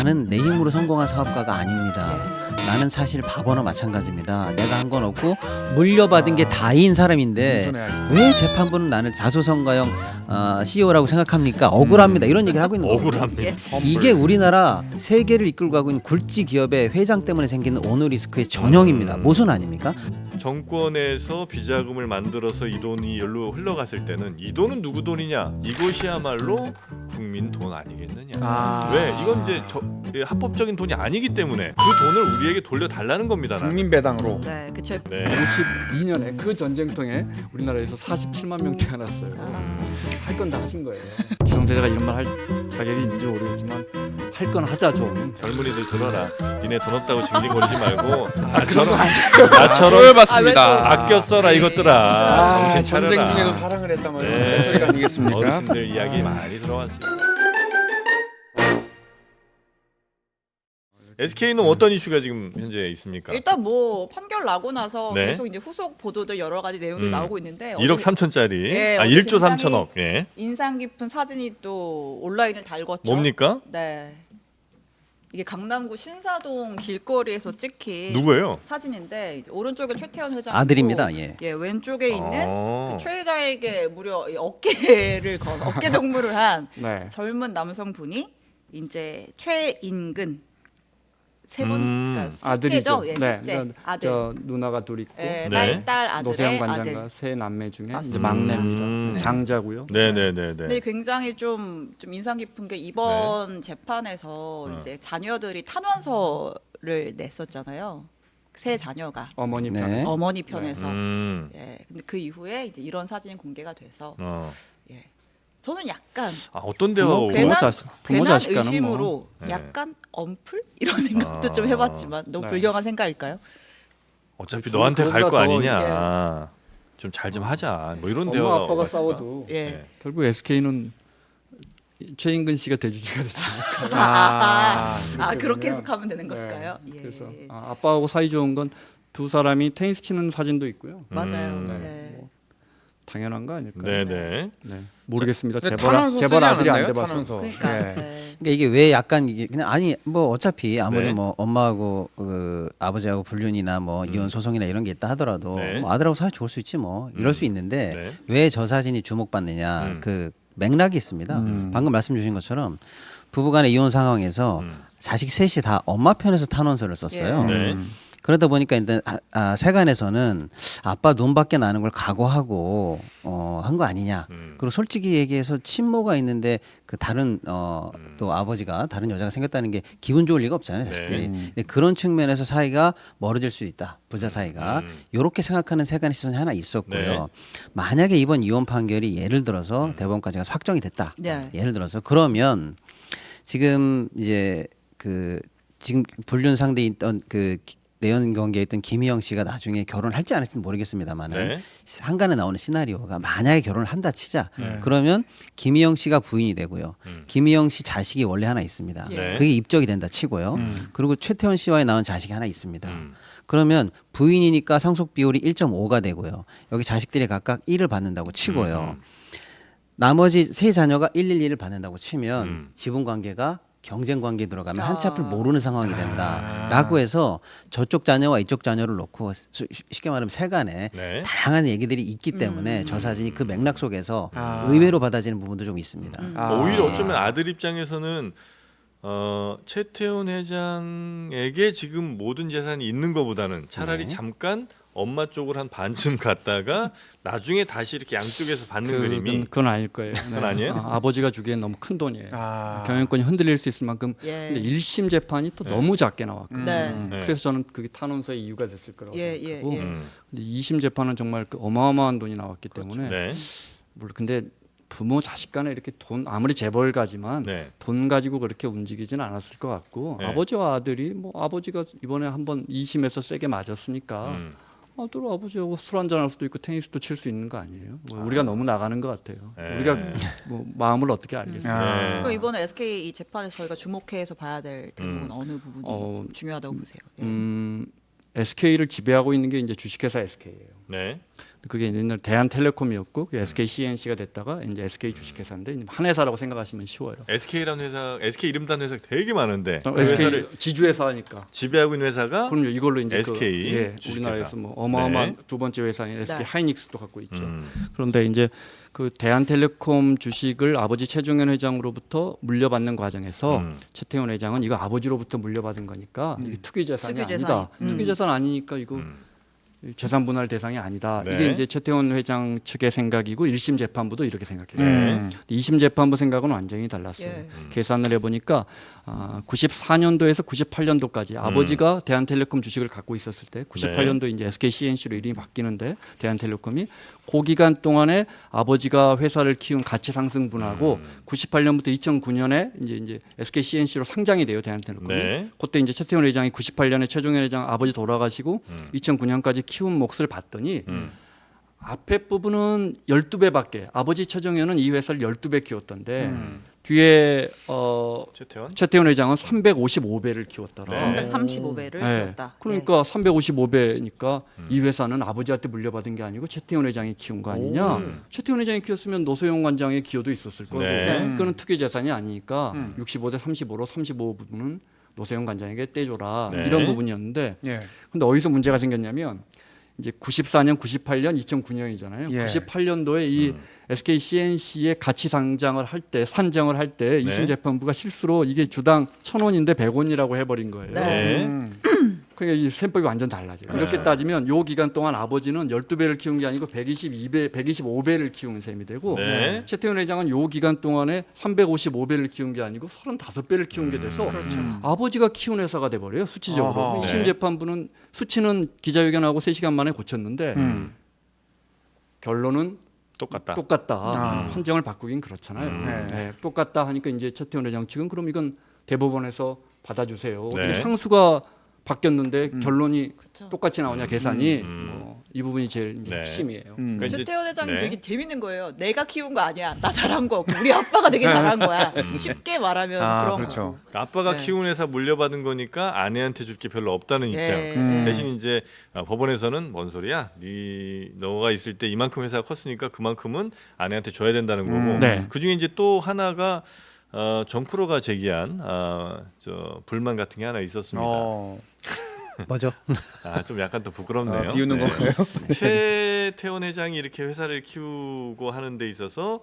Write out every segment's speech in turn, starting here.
나는 내 힘으로 성공한 사업가가 아닙니다. 나는 사실 바보나 마찬가지입니다. 내가 한 건 없고 물려받은 게 다인 사람인데 왜 재판부는 나를 자수성가형 CEO라고 생각합니까? 억울합니다. 이런 얘기를 하고 있는 거예요. 억울합니다. 이게 우리나라 세계를 이끌고 가고 있는 굴지 기업의 회장 때문에 생기는 오너 리스크의 전형입니다. 모순 아닙니까? 정권에서 비자금을 만들어서 이 돈이 여기로 흘러갔을 때는 이 돈은 누구 돈이냐? 이것이야말로 국민 돈 아니겠느냐? 왜? 이건 이제 합법적인 돈이 아니기 때문에 그 돈을 우리에게 돌려달라는 겁니다. 나는. 국민 배당으로. 네, 그쵸. 네. 52년에 그 전쟁통에 우리나라에서 47만 명 태어났어요. 할 건 다 하신 거예요. 기성세대가 이런 말 할 자격이 있는지 모르겠지만 할 건 하자 좀. 젊은이들 들어라. 니네 돈 없다고 징징거리지 말고 그런 거 나처럼 보여봤습니다. 아껴 써라 이것들아. 정신 차려라. 전쟁 중에도 사랑을 했다면 네. 재토리가 아니겠습니까? 어르신들 이야기 많이 들어왔습니다. SK는 어떤 이슈가 지금 현재 있습니까? 일단 뭐 판결 나고 나서 네. 계속 이제 후속 보도들 여러 가지 내용도 나오고 있는데 1억 3천짜리, 예, 1조 굉장히 3천억. 예. 인상 깊은 사진이 또 온라인을 달궜죠. 뭡니까? 네. 이게 강남구 신사동 길거리에서 찍힌 누구예요? 사진인데 이제 오른쪽에 최태원 회장 아들입니다. 예. 왼쪽에 있는 어. 그 최 회장에게 무려 이 어깨를 건 어깨 동무를 한 네. 젊은 남성분이 이제 최인근 세 번, 그러니까 아들이죠. 셋째죠. 예, 네. 셋째 그러니까 아들. 저 누나가 둘 있고 예, 네. 딸 노세영 아들의 관장과 아들. 세 남매 중에 이제 맞습니다. 막내입니다. 네. 장자고요. 네네네네. 근데 굉장히 좀 인상 깊은 게 이번 재판에서 이제 자녀들이 탄원서를 냈었잖아요. 세 자녀가 어머니 네. 편. 어머니 편에서. 음. 예. 근데 그 이후에 이제 이런 사진이 공개가 돼서 예. 저는 약간 어떤 대화가 오고? 부모 자식, 부모 괜한 자식과는 의심으로 뭐. 네. 약간 엄플 이런 생각도 좀 해봤지만 너무 네. 불경한 생각일까요? 어차피 저는 너한테 갈 거 그거보다 더 아니냐. 좀 잘 좀 하자. 뭐 이런 엄마 대화가 아빠가 왔을까? 싸워도 예. 네. 결국 SK는 최인근 씨가 대주주가 되지 않을까요? 그렇게 보면. 해석하면 되는 네. 걸까요? 예. 그래서 아빠하고 사이 좋은 건 두 사람이 테니스 치는 사진도 있고요. 맞아요. 음. 예. 뭐 당연한 거 아닐까요? 네네. 네. 모르겠습니다. 근데 재벌 탄원서 쓰지 아들이 안 않았나요? 돼봐서. 탄원서. 그러니까 예. 네. 그러니까 이게 왜 약간 이게 그냥 아니 뭐 어차피 아무리 네. 뭐 엄마하고 그 아버지하고 불륜이나 뭐 이혼 소송이나 이런 게 있다 하더라도 네. 뭐 아들하고 사이 좋을 수 있지 뭐 이럴 수 있는데 네. 왜 저 사진이 주목받느냐 그 맥락이 있습니다. 방금 말씀 주신 것처럼 부부간의 이혼 상황에서 자식 셋이 다 엄마 편에서 탄원서를 썼어요. 네. 그러다 보니까 일단 세간에서는 아빠 눈밖에 나는 걸 각오하고 한 거 아니냐. 그리고 솔직히 얘기해서 친모가 있는데 그 다른 또 아버지가 다른 여자가 생겼다는 게 기분 좋을 리가 없잖아요, 자식들이. 근데 그런 측면에서 사이가 멀어질 수 있다. 부자 사이가 이렇게 생각하는 세간의 시선이 하나 있었고요. 네. 만약에 이번 이혼 판결이 예를 들어서 대법원까지 가서 확정이 됐다. 네. 예를 들어서 그러면 지금 이제 그 지금 불륜 상대에 있던 그 내연 관계에 있던 김희영 씨가 나중에 결혼할지 안 할지는 모르겠습니다만은 네. 한간에 나오는 시나리오가 만약에 결혼을 한다 치자 그러면 김희영 씨가 부인이 되고요. 김희영 씨 자식이 원래 하나 있습니다. 네. 그게 입적이 된다 치고요. 그리고 최태원 씨와의 낳은 자식이 하나 있습니다. 그러면 부인이니까 상속 비율이 1.5가 되고요. 여기 자식들이 각각 1을 받는다고 치고요. 나머지 세 자녀가 111을 받는다고 치면 지분 관계가 경쟁 관계에 들어가면 한치 앞을 모르는 상황이 된다라고 해서 저쪽 자녀와 이쪽 자녀를 놓고 쉽게 말하면 세간에 네. 다양한 얘기들이 있기 때문에 저 사진이 그 맥락 속에서 의외로 받아지는 부분도 좀 있습니다. 오히려 어쩌면 아들 입장에서는 최태원 회장에게 지금 모든 재산이 있는 것보다는 차라리 잠깐 엄마 쪽을 한 반쯤 갔다가 나중에 다시 이렇게 양쪽에서 받는 그림이 그건 아닐 거예요. 그건 아니에요? 아버지가 주기엔 너무 큰 돈이에요. 경영권이 흔들릴 수 있을 만큼 예. 근데 1심 재판이 또 너무 작게 나왔거든요. 네. 네. 그래서 저는 그게 탄원서의 이유가 됐을 거라고 예, 생각하고 예, 예. 근데 2심 재판은 정말 그 어마어마한 돈이 나왔기 때문에 네. 물론 근데 부모 자식 간에 이렇게 돈 아무리 재벌가지만 네. 돈 가지고 그렇게 움직이지는 않았을 것 같고 네. 아버지와 아들이 뭐 아버지가 이번에 한번 2심에서 세게 맞았으니까 아들 아버지하고 술 한잔 할 수도 있고 테니스도 칠 수 있는 거 아니에요? 뭐 우리가 너무 나가는 것 같아요. 네. 우리가 뭐 마음을 어떻게 알겠어요? 네. 그럼 이번에 SK 이 재판에서 저희가 주목해서 봐야 될 대목은 어느 부분이 중요하다고 보세요? 예. SK를 지배하고 있는 게 이제 주식회사 SK예요. 네. 그게 옛날 대한텔레콤이었고 그 SK CNC가 됐다가 이제 SK 주식회사인데 한 회사라고 생각하시면 쉬워요. SK라는 회사, SK 이름 단 회사 되게 많은데 그 SK 회사를 지주회사니까. 지배하고 있는 회사가 그럼요. 이걸로 이제 SK 예, 주식회사. 우리나라에서 뭐 어마어마한 네. 두 번째 회사인 SK 네. 하이닉스도 갖고 있죠. 음. 그런데 이제 그 대한텔레콤 주식을 아버지 최종현 회장으로부터 물려받는 과정에서 최태원 회장은 이거 아버지로부터 물려받은 거니까 이게 투기재산이 투기재산이. 아니다. 투기재산 아니니까 이거 재산 분할 대상이 아니다. 네. 이게 이제 최태원 회장 측의 생각이고 1심 재판부도 이렇게 생각했어요. 네. 2심 재판부 생각은 완전히 달랐어요. 예. 계산을 해보니까 94년도에서 98년도까지 아버지가 대한텔레콤 주식을 갖고 있었을 때 98년도 이제 SK CNC로 이름이 바뀌는데 대한텔레콤이 그 기간 동안에 아버지가 회사를 키운 가치 상승분하고 98년부터 2009년에 이제 SK CNC로 상장이 돼요 대한텔레콤이. 네. 그때 이제 최태원 회장이 98년에 최종현 회장 아버지 돌아가시고 2009년까지 키운 몫을 봤더니 앞에 부분은 12배밖에 아버지 최종현은 이 회사를 12배 키웠던데 뒤에 최태원 회장은 355배를 키웠더라. 네. 335배를 네. 키웠다. 그러니까 355배니까 이 회사는 아버지한테 물려받은 게 아니고 최태원 회장이 키운 거 아니냐. 최태원 회장이 키웠으면 노소영 관장의 기여도 있었을 거고 네. 그거는 투기 재산이 아니니까 65대 35로 35 부분은 노소영 관장에게 떼줘라 네. 이런 부분이었는데 예. 근데 어디서 문제가 생겼냐면 이제 94년, 98년, 2009년이잖아요. 예. 98년도에 이 SK CNC의 가치 상장을 할 때 산정을 할 때 네. 2심 재판부가 실수로 이게 주당 1,000원인데 100원이라고 해버린 거예요. 네. 그러니까 이 셈법이 완전 달라져요. 이렇게 따지면 요 기간 동안 아버지는 12배를 키운 게 아니고 125배를 키운 셈이 되고 네. 최태원 회장은 요 기간 동안에 355배를 키운 게 아니고 35배를 키운 게 돼서 아버지가 키운 회사가 돼 버려요. 수치적으로. 아하. 2심 네. 재판부는 수치는 기자회견하고 3시간 만에 고쳤는데 결론은 똑같다. 똑같다. 아. 판정을 바꾸긴 그렇잖아요. 네. 네, 똑같다 하니까 이제 최태원 회장 측은 그럼 이건 대법원에서 받아주세요. 네. 어떻게 상수가 바뀌었는데 결론이 그렇죠. 똑같이 나오냐 계산이 이 부분이 제일 이제 네. 핵심이에요. 그러니까 이제- 최태원 회장이 네. 되게 재밌는 거예요. 내가 키운 거 아니야. 나 잘한 거 없고 우리 아빠가 되게 잘한 거야. 쉽게 말하면 그런 그렇죠. 거고. 아빠가 네. 키운 회사 물려받은 거니까 아내한테 줄 게 별로 없다는 예. 입장. 대신 이제 법원에서는 뭔 소리야? 너가 있을 때 이만큼 회사가 컸으니까 그만큼은 아내한테 줘야 된다는 거고. 네. 그 중에 이제 또 하나가 정프로가 제기한 저 불만 같은 게 하나 있었습니다. 뭐죠? 좀 약간 또 부끄럽네요. 비우는 네. 건가요? 최태원 회장이 이렇게 회사를 키우고 하는 데 있어서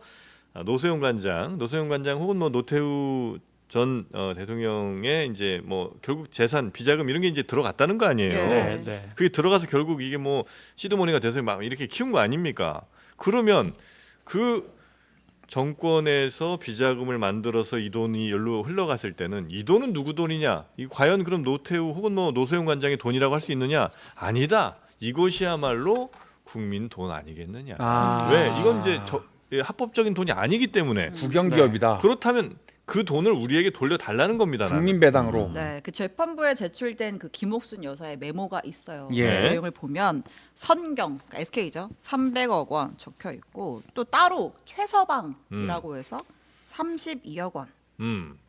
노소영 관장 혹은 뭐 노태우 전 대통령의 이제 뭐 결국 재산, 비자금 이런 게 이제 들어갔다는 거 아니에요. 예. 네, 네. 그게 들어가서 결국 이게 뭐 시드머니가 돼서 막 이렇게 키운 거 아닙니까? 그러면 그 정권에서 비자금을 만들어서 이 돈이 여기로 흘러갔을 때는 이 돈은 누구 돈이냐? 이 과연 그럼 노태우 혹은 뭐 노소영 관장의 돈이라고 할 수 있느냐? 아니다. 이것이야말로 국민 돈 아니겠느냐? 왜? 이건 이제 합법적인 돈이 아니기 때문에 국영기업이다. 그렇다면 그 돈을 우리에게 돌려달라는 겁니다. 나는. 국민배당으로. 네, 그 재판부에 제출된 그 김옥순 여사의 메모가 있어요. 예. 그 내용을 보면 선경, 그러니까 SK죠, 300억 원 적혀 있고 또 따로 최서방이라고 해서 32억 원.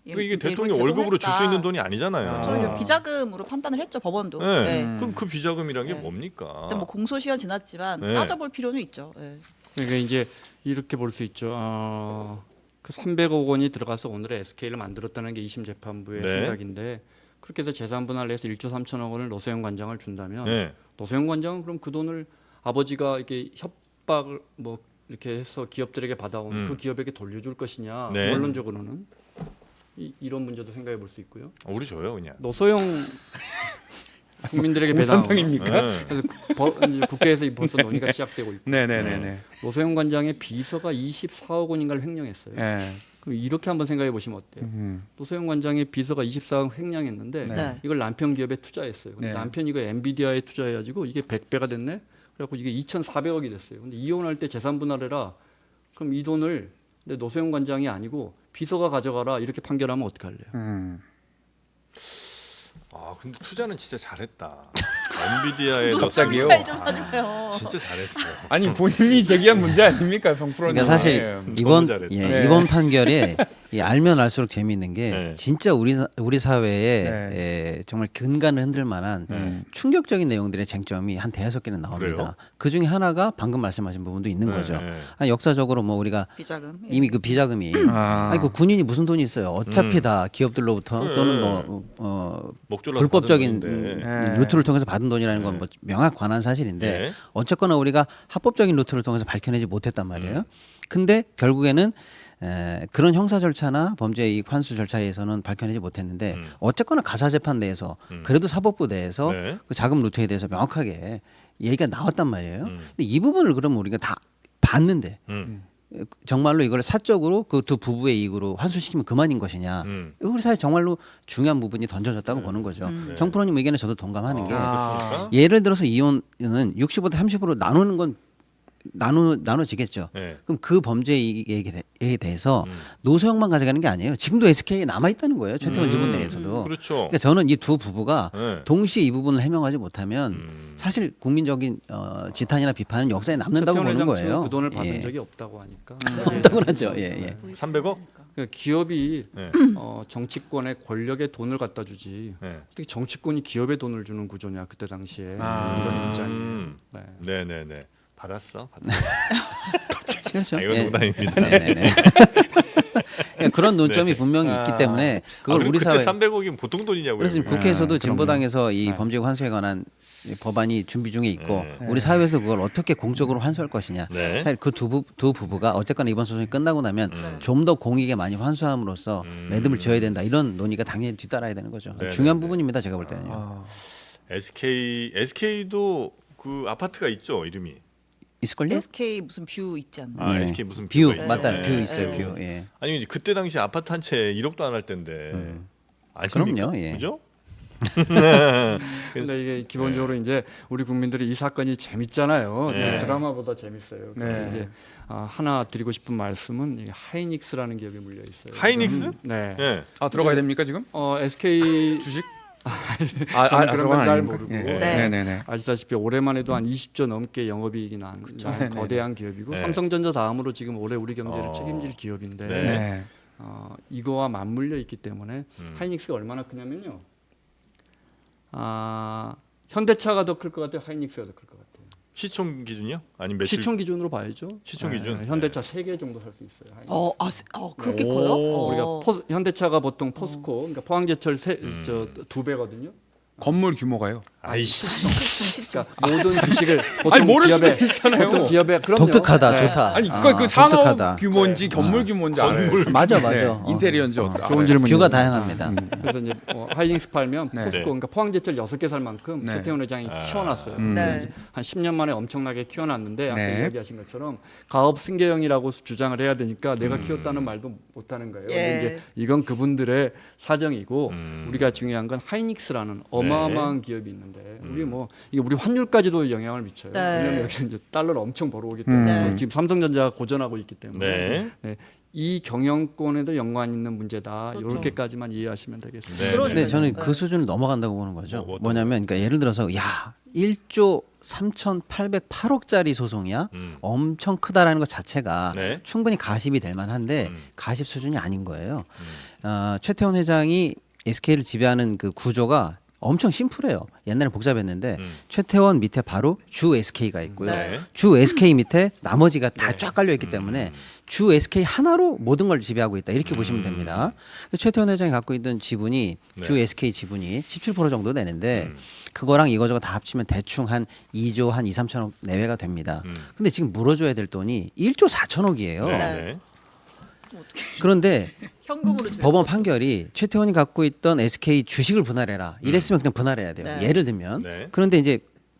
이게 이제 대통령 이걸 월급으로 줄 수 제공했다. 있는 돈이 아니잖아요. 저희 비자금으로 판단을 했죠 법원도. 네. 네. 그럼 그 비자금이란 게 네. 뭡니까? 일단 뭐 공소시효 지났지만 네. 따져볼 필요는 있죠. 네. 그러니까 이제 이렇게 볼 수 있죠. 그 300억 원이 들어가서 오늘의 SK를 만들었다는 게 2심 재판부의 네. 생각인데 그렇게 해서 재산 분할을 해서 1조 3천억 원을 노소영 관장을 준다면 네. 노소영 관장은 그럼 그 돈을 아버지가 이렇게 협박을 뭐 이렇게 해서 기업들에게 받아온 그 기업에게 돌려줄 것이냐. 네. 원론적으로는 이런 문제도 생각해 볼 수 있고요. 우리 줘요 그냥. 노소영 국민들에게 배당. 우상입니까? 네. 그래서 이제 국회에서 벌써 논의가 시작되고 있고 네네네네. 노소영 관장의 비서가 24억 원인가를 횡령했어요. 네. 그럼 이렇게 한번 생각해 보시면 어때요? 노소영 관장의 비서가 24억 횡령했는데 네. 이걸 남편 기업에 투자했어요. 근데 네. 남편이 이거 엔비디아에 투자해가지고 이게 100배가 됐네. 그래갖고 이게 2,400억이 됐어요. 근데 이혼할 때 재산 분할해라. 그럼 이 돈을 근데 노소영 관장이 아니고 비서가 가져가라 이렇게 판결하면 어떻게 할래요? 근데 투자는 진짜 잘했다. 엔비디아에 갑자기요? 좀 하지마요. 진짜 잘했어. 아니 본인이 제기한 문제 아닙니까, 성프로님? 그러니까 사실 너무 이번 잘했다. 예, 네. 이번 판결에 이 알면 알수록 재미있는 게 네. 진짜 우리 사회에 네. 정말 근간을 흔들 만한 충격적인 내용들의 쟁점이 한 대여섯 개는 나옵니다. 그래요? 그 중에 하나가 방금 말씀하신 부분도 있는 네, 거죠. 네. 아니, 역사적으로 뭐 우리가 비자금. 예. 이미 그 비자금이 아니 그 군인이 무슨 돈이 있어요. 어차피 다 기업들로부터 그래. 또는 먹졸라서 불법적인 받은 돈인데. 네. 루트를 통해서 받은 돈이라는 네. 건 뭐 명확 관한 사실인데 네. 어쨌거나 우리가 합법적인 루트를 통해서 밝혀내지 못했단 말이에요. 근데 결국에는 그런 형사 절차나 범죄이익 환수 절차에서는 밝혀내지 못했는데 어쨌거나 가사 재판 내에서 그래도 사법부 내에서 네. 그 자금 루트에 대해서 명확하게 얘기가 나왔단 말이에요. 근데 이 부분을 그러면 우리가 다 봤는데 정말로 이걸 사적으로 그 두 부부의 이익으로 환수시키면 그만인 것이냐? 우리 사회 정말로 중요한 부분이 던져졌다고 보는 거죠. 정프로님 의견에 저도 동감하는 게 그렇습니까? 예를 들어서 이혼은 65대 30으로 나누는 건 나눠지겠죠. 네. 그럼 그 범죄 이익에 대해서 노소형만 가져가는 게 아니에요. 지금도 SK에 남아 있다는 거예요. 최태원 지분 내에서도. 그렇죠. 그러니까 저는 이 두 부부가 네. 동시에 이 부분을 해명하지 못하면 사실 국민적인 지탄이나 비판은 역사에 남는다고 최태원 보는 회장 거예요. 그 돈을 받은 예. 적이 없다고 하니까. 없다고 하죠. 예, 예. 300억? 그러니까 기업이 네. 정치권에 권력의 돈을 갖다 주지 네. 어떻게 정치권이 기업에 돈을 주는 구조냐 그때 당시에 아. 이런 입장이에요. 네. 네네네. 받았어. 그렇죠. 아, 이건 예. 농담입니다. 네네네. 그러니까 그런 논점이 네. 분명히 있기 때문에 그걸 그리고 우리 그때 사회 300억이면 보통 돈이냐고요. 그래서 지금 그게. 국회에서도 네, 진보당에서 이 네. 범죄 환수에 관한 법안이 준비 중에 있고 네. 우리 사회에서 그걸 어떻게 공적으로 환수할 것이냐. 네. 사실 그 두 부부가 어쨌거나 이번 소송이 끝나고 나면 좀 더 공익에 많이 환수함으로써 매듭을 지어야 된다. 이런 논의가 당연히 뒤따라야 되는 거죠. 네, 중요한 네, 네. 부분입니다. 제가 볼 때는요. SK도 그 아파트가 있죠, 이름이. 있을걸요? SK 무슨 뷰 있지 않나요? 아, 네. SK 무슨 뷰 뷰가 있죠. 맞다. 네. 뷰 있어요. 네. 뷰. 예. 아니 이제 그때 당시 아파트 한 채 1억도 안 할 텐데. 아십니까? 그럼요, 예. 그죠? 근데 이게 기본적으로 이제 우리 국민들이 이 사건이 재밌잖아요. 네. 드라마보다 재밌어요. 그래서 네. 이제 하나 드리고 싶은 말씀은 이게 하이닉스라는 기업이 물려 있어요. 하이닉스? 네. 네. 아 들어가야 됩니까 지금? SK 주식? 저는 그런 건 잘 아닙니까? 모르고. 예. 네. 네네네. 아시다시피 올해만 해도 한 20조 넘게 영업이익이 난 네네. 거대한 기업이고 네. 삼성전자 다음으로 지금 올해 우리 경제를 어. 책임질 기업인데 네. 네. 이거와 맞물려 있기 때문에 하이닉스가 얼마나 크냐면요. 현대차가 더 클 것 같아요. 하이닉스가 더 클 것 같아요. 시총 기준이요? 아니면 매출? 시총 기준으로 봐야죠. 시총 기준? 현대차 3개 정도 살 수 있어요. 하이닉스. 그렇게 커요? 우리가 현대차가 보통 포스코, 그러니까 포항제철 2배거든요. 건물 규모가요? 아이씨. 그러니까 모든 주식을 보통 아니, 모를 기업에 수도 있잖아요. 보통 기업에 그럼요. 독특하다. 네. 좋다. 아니 그 산업 독특하다. 규모인지 건물 규모인지 알아요. 맞아. 네. 인테리어인지 어떻게 좋은 질문이에요. 뷰가 다양합니다. 그래서 이제 하이닉스 팔면 네. 포스코, 그러니까 포항제철 6개 살 만큼 네. 최태원 회장이 키워놨어요. 네. 그래서 한 10년 만에 엄청나게 키워놨는데 아까 네. 이야기하신 것처럼 가업 승계형이라고 주장을 해야 되니까 내가 키웠다는 말도 못하는 거예요. 근데 예. 이제 이건 그분들의 사정이고 음. 우리가 중요한 건 하이닉스라는 어마어마한 기업이 있는데 우리 뭐 이게 우리 환율까지도 영향을 미쳐요. 네. 왜냐하면 여기서 이제 달러를 엄청 벌어오기 때문에 네. 지금 삼성전자가 고전하고 있기 때문에 네. 네. 이 경영권에도 연관 있는 문제다. 그렇죠. 이렇게까지만 이해하시면 되겠습니다. 네. 그러니까요. 근데 저는 네. 그 수준을 넘어간다고 보는 거죠. 어떤 뭐냐면 그러니까 예를 들어서 야 1조 3,808억짜리 소송이야. 엄청 크다라는 것 자체가 네. 충분히 가십이 될 만한데 가십 수준이 아닌 거예요. 최태원 회장이 SK를 지배하는 그 구조가 엄청 심플해요. 옛날에 복잡했는데 최태원 밑에 바로 주 SK가 있고요. 네. 주 SK 밑에 나머지가 다 쫙 깔려 있기 때문에 주 SK 하나로 모든 걸 지배하고 있다. 이렇게 보시면 됩니다. 최태원 회장이 갖고 있던 지분이 주 네. SK 지분이 17% 정도 되는데 그거랑 이거저거 다 합치면 대충 한 2조 한 2, 3천억 내외가 됩니다. 근데 지금 물어줘야 될 돈이 1조 4천억이에요. 네. 네. 네. 그런데 현금으로 줘야 법원 돼요. 판결이 최태원이 갖고 있던 SK 주식을 분할해라. 이랬으면 그냥 분할해야 돼요. 네. 예를 들면. 네. 그런데 이제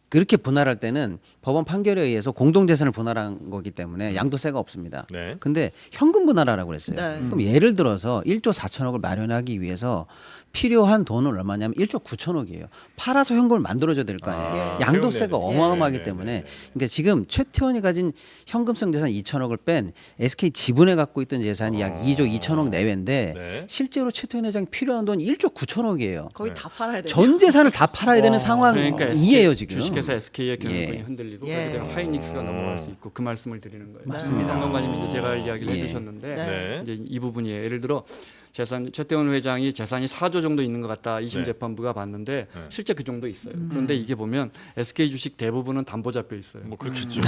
그렇게 분할할 때는 법원 판결에 의해서 공동재산을 분할한 거기 때문에 양도세가 없습니다. 네. 근데 현금 분할하라고 그랬어요. 네. 그럼 예를 들어서 1조 4천억을 마련하기 위해서 필요한 돈은 얼마냐면 1조 9천억이에요. 팔아서 현금을 만들어줘야 될 거 아니에요. 양도세가 세금 내야 어마어마하기 네, 때문에 네, 네. 그러니까 지금 최태원이 가진 현금성 재산 2천억을 뺀 SK 지분에 갖고 있던 재산이 약 2조 2천억 내외인데 네. 실제로 최태원 회장이 필요한 돈이 1조 9천억이에요. 거의 다 팔아야 돼요. 전 재산을 다 팔아야 되는 그러니까 상황이에요 지금. 주식회사 SK의 경영권이 예. 흔들리고 예. 그렇게 되면 하이닉스가 넘어갈 수 있고 그 말씀을 드리는 거예요. 맞습니다. 한건관님 이제 제가 이야기를 예. 해주셨는데 네. 이제 이 부분이에요. 예를 들어 재산 최태원 회장이 재산이 4조 정도 있는 것 같다. 2심 네. 재판부가 봤는데 네. 실제 그 정도 있어요. 그런데 이게 보면 SK 주식 대부분은 담보 잡혀 있어요. 뭐 그렇겠죠.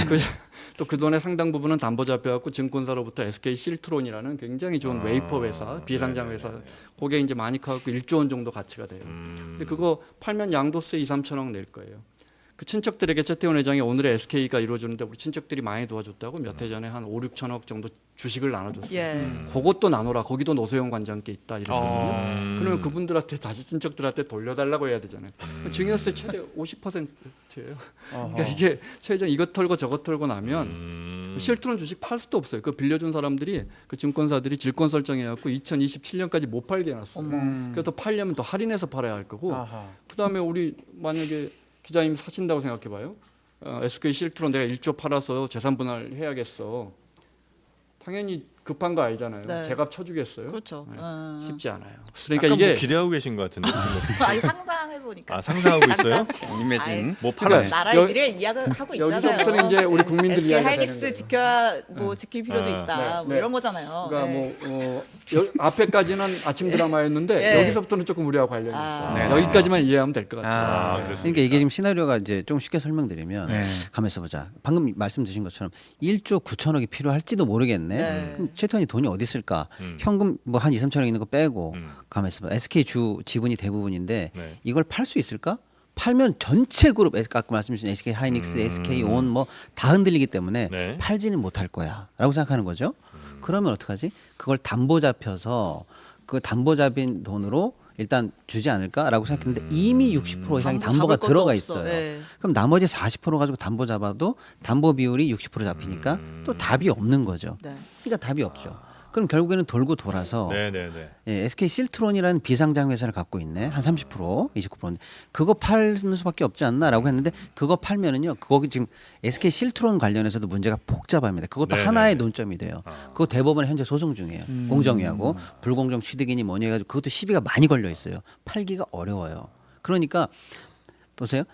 또 그 돈의 상당 부분은 담보 잡혀갖고 증권사로부터 SK 실트론이라는 굉장히 좋은 웨이퍼 회사, 비상장 회사, 그게 이제 많이 커갖고 1조 원 정도 가치가 돼요. 근데 그거 팔면 양도세 2, 3천억 낼 거예요. 그 친척들에게 최태원 회장이 오늘의 SK가 이루어지는데 우리 친척들이 많이 도와줬다고 몇 해 전에 한 5, 6천억 정도 주식을 나눠줬어요. 예. 그것도 나눠라. 거기도 노소영 관장께 있다 이러거든요. 그러면 그분들한테 다시 친척들한테 돌려달라고 해야 되잖아요. 증여세 최대 50%예요. 그러니까 이게 최 회장 이것 털고 저것 털고 나면 실트론 주식 팔 수도 없어요. 그 빌려준 사람들이 그 증권사들이 질권 설정해갖고 2027년까지 못 팔게 해놨어요. 그래서 더 팔려면 더 할인해서 팔아야 할 거고. 그다음에 우리 만약에 기자님이 사신다고 생각해봐요. SK 실트론 내가 1조 팔아서 재산 분할 해야겠어. 당연히 급한 거 알잖아요. 네. 제값 쳐주겠어요. 그렇죠. 네. 어. 쉽지 않아요. 그러니까 그러니까 이게 기대하고 계신 것 같은데. 아니 상상해 보니까. 아 상상하고 있어요? 이매진. 뭐 팔아? 나라의 여- 미래를 이야기하고 있잖아요. 여기서부터는 이제 우리 국민들 SK 이야기가 하이닉스 되는 거예요. 지켜야 뭐 지킬 필요도 네. 있다. 네. 뭐 네. 이런 거잖아요. 그러니까 네. 앞에까지는 아침 드라마였는데 예. 여기서부터는 조금 우리하고 관련이 있어요. 네. 여기까지만 이해하면 될 것 같아요. 아, 그렇습니까? 그러니까 이게 지금 시나리오가 이제 좀 쉽게 설명드리면 네. 가만 있어 보자. 방금 말씀 주신 것처럼 1조 9천억이 필요할지도 모르겠네. 네. 그럼 최태원이 돈이 어디 있을까? 현금 뭐 한 2, 3천억 있는 거 빼고 가만 있어 봐. SK 주 지분이 대부분인데 네. 이걸 팔 수 있을까? 팔면 전체 그룹 아까 말씀 주신 SK 하이닉스, SK 온 뭐 다 흔들리기 때문에 네. 팔지는 못할 거야라고 생각하는 거죠. 그러면 어떡하지? 그걸 담보 잡혀서 그 담보 잡인 돈으로 일단 주지 않을까라고 생각했는데 이미 60% 이상이 담보 담보가 잡을 것도 들어가 없어. 있어요. 예. 그럼 나머지 40% 가지고 담보 잡아도 담보 비율이 60% 잡히니까 또 답이 없는 거죠. 네. 그러니까 답이 없죠. 그럼 결국에는 돌고 돌아서 네네네. 예, SK 실트론이라는 비상장 회사를 갖고 있네. 한 30%, 29%인데 그거 팔는 수밖에 없지 않나라고 했는데 그거 팔면은요. 거기 지금 SK 실트론 관련해서도 문제가 복잡합니다. 그것도 네네. 하나의 논점이 돼요. 그거 대법원에 현재 소송 중이에요. 공정위하고 불공정 취득이니 뭐니 해가지고 그것도 시비가 많이 걸려 있어요. 팔기가 어려워요. 그러니까 보세요.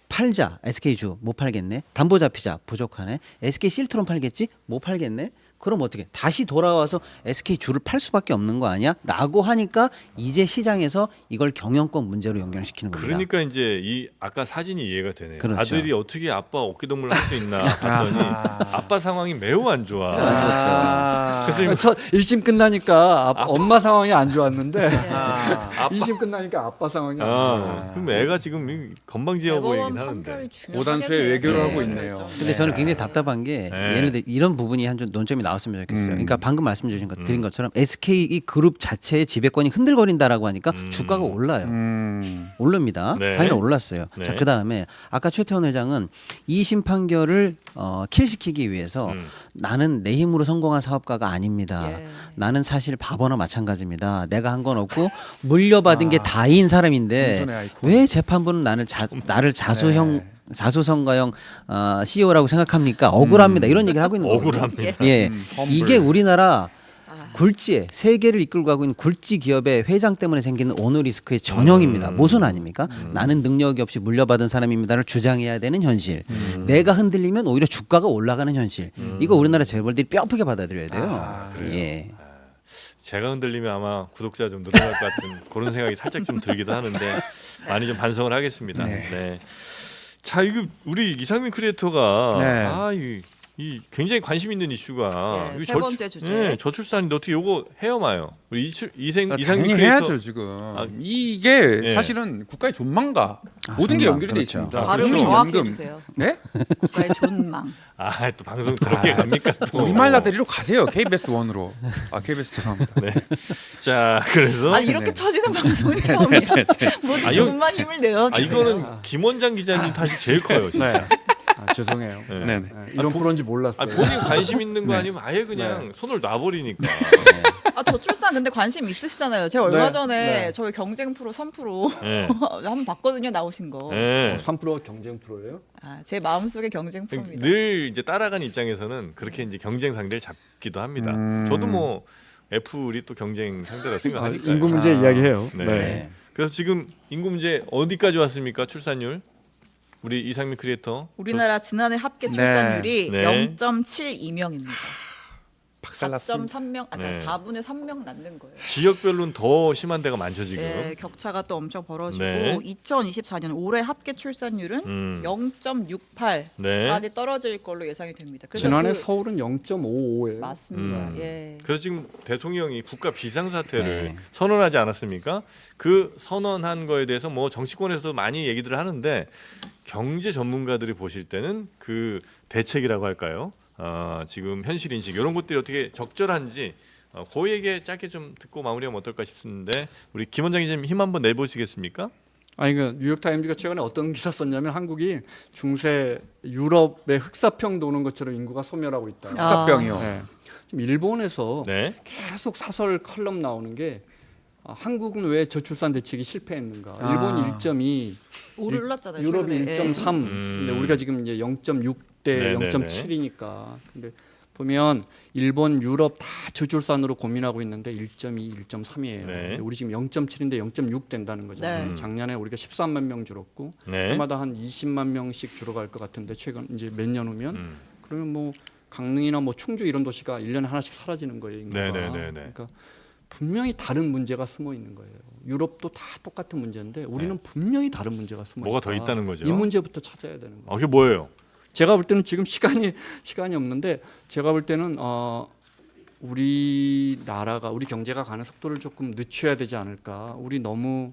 팔자 SK주 못 팔겠네. 담보 잡히자 부족하네. SK 실트론 팔겠지? 못 팔겠네. 그럼 어떻게 다시 돌아와서 SK주를 팔 수밖에 없는 거 아니야? 라고 하니까 이제 시장에서 이걸 경영권 문제로 연결시키는 겁니다. 그러니까 이제 이 아까 사진이 이해가 되네요. 그렇죠. 아들이 어떻게 아빠 어깨동무를 할 수 있나 봤더니 아빠 상황이 매우 안 좋아. 그래서 이거 저 1심 끝나니까 엄마 상황이 안 좋았는데 아빠 2심 끝나니까 아빠 상황이 안 좋아요. 그럼 애가 지금 건방지어 보이긴 대법원 하는데. 판결이 중요하겠네요. 고단수의 외교를 네. 하고 있네요. 근데 저는 굉장히 답답한 게 네. 예를 들어 이런 부분이 한 좀 논점이 나왔으면 좋겠어요. 그러니까 방금 말씀 주신 것 드린 것처럼 SK 이 그룹 자체의 지배권이 흔들거린다라고 하니까 주가가 올라요. 오릅니다. 네. 당연히 올랐어요. 네. 자, 그다음에 아까 최태원 회장은 2심 판결을 킬시키기 위해서 나는 내 힘으로 성공한 사업가가 아닙니다. 예. 나는 사실 바보나 마찬가지입니다. 내가 한 건 없고 물려받은 게 다인 사람인데 공존의 아이콘. 왜 재판부는 나를 자수형 자수성가형 CEO라고 생각합니까? 억울합니다. 이런 얘기를 하고 있는 거예요. 억울합니다. 예, 험블. 이게 우리나라 굴지의 세계를 이끌고 가고 있는 굴지 기업의 회장 때문에 생기는 오너 리스크의 전형입니다. 모순 아닙니까? 나는 능력이 없이 물려받은 사람입니다를 주장해야 되는 현실. 내가 흔들리면 오히려 주가가 올라가는 현실. 이거 우리나라 재벌들이 뼈아프게 받아들여야 돼요. 예. 제가 흔들리면 아마 구독자 좀 늘어날 것 같은 그런 생각이 살짝 좀 들기도 하는데 많이 좀 반성을 하겠습니다. 네. 자, 이거 우리 이상민 크리에이터가 네. 이 굉장히 관심 있는 이슈가 네, 이거 세 번째 주제. 저출산인데 어떻게 요거 해요 마요? 우리 이상민 당연히 크리에이터 해야죠 지금. 이게 예. 사실은 국가의 존망과 모든 게 존망, 연결이 돼 그렇죠. 있습니다. 발음을 그렇죠. 정확히 해주세요. 네? 국가의 존망. 아, 또 방송 그렇게 갑니까? 또. 우리말 나들이로 가세요. KBS 1으로. 아 KBS 죄송합니다. 네. 자, 그래서 아니 이렇게 터지는 방송은 처음이야. 모두 아, 이거- 존만 힘을 내요. 아, 지금. 이거는 김원장 기자님 탓이 제일 커요. 진짜. 죄송해요. 네. 네네. 네, 이런 프로인지 몰랐어요. 본인 관심 있는 거 네. 아니면 아예 그냥 손을 놔버리니까. 아, 저출산 근데 관심 있으시잖아요. 제가 얼마 네, 전에 네. 저희 경쟁 프로 3프로 네. 한번 봤거든요. 나오신 거. 네. 3% 경쟁 프로예요? 아, 제 마음속의 경쟁 프로입니다. 늘 이제 따라가는 입장에서는 그렇게 이제 경쟁 상대를 잡기도 합니다. 저도 뭐 애플이 또 경쟁 상대라 생각하니까. 인구 문제 이야기해요. 네. 네. 그래서 지금 인구 문제 어디까지 왔습니까? 출산율? 우리 이상민 크리에이터. 우리나라 지난해 합계 출산율이 네. 0.72명입니다. 박살났습니다. 4.3명, 아까 네. 4분의 3명 낳는 거예요. 지역별로는 더 심한 데가 많죠 지금. 네, 격차가 또 엄청 벌어지고 네. 2024년 올해 합계 출산율은 0.68까지 네. 떨어질 걸로 예상이 됩니다. 그래서 지난해 그- 서울은 0.55예요. 맞습니다. 예. 그래서 지금 대통령이 국가 비상사태를 네. 선언하지 않았습니까? 그 선언한 거에 대해서 뭐 정치권에서 많이 얘기들을 하는데 경제 전문가들이 보실 때는 그 대책이라고 할까요? 지금 현실 인식 이런 것들이 어떻게 적절한지 그 얘기 짧게 좀 듣고 마무리하면 어떨까 싶은데 우리 김 원장님 좀 힘 한번 내보시겠습니까? 아니 그 뉴욕 타임즈가 최근에 어떤 기사 썼냐면 한국이 중세 유럽의 흑사병 도는 것처럼 인구가 소멸하고 있다. 흑사병이요. 네. 지금 일본에서 네. 계속 사설 컬럼 나오는 게 한국은 왜 저출산 대책이 실패했는가? 아. 일본이 1.2, 오르렀잖아요. 유럽이 최근에. 1.3, 근데 우리가 지금 이제 0.6대 네네네. 0.7이니까. 근데 보면 일본, 유럽 다 저출산으로 고민하고 있는데 1.2, 1.3이에요. 네. 근데 우리 지금 0.7인데 0.6 된다는 거잖아요. 네. 작년에 우리가 13만 명 줄었고 네. 해마다 한 20만 명씩 줄어갈 것 같은데 최근 이제 몇 년 후면 음. 그러면 뭐 강릉이나 뭐 충주 이런 도시가 1년에 하나씩 사라지는 거예요. 인구가. 네네네네. 그러니까 분명히 다른 문제가 숨어 있는 거예요. 유럽도 다 똑같은 문제인데 우리는 분명히 다른 문제가 숨어 뭐가 있다. 더 있다는 거죠? 이 문제부터 찾아야 되는 거예요. 그게 뭐예요? 제가 볼 때는 지금 시간이 없는데 제가 볼 때는 우리나라가 우리 경제가 가는 속도를 조금 늦춰야 되지 않을까. 우리 너무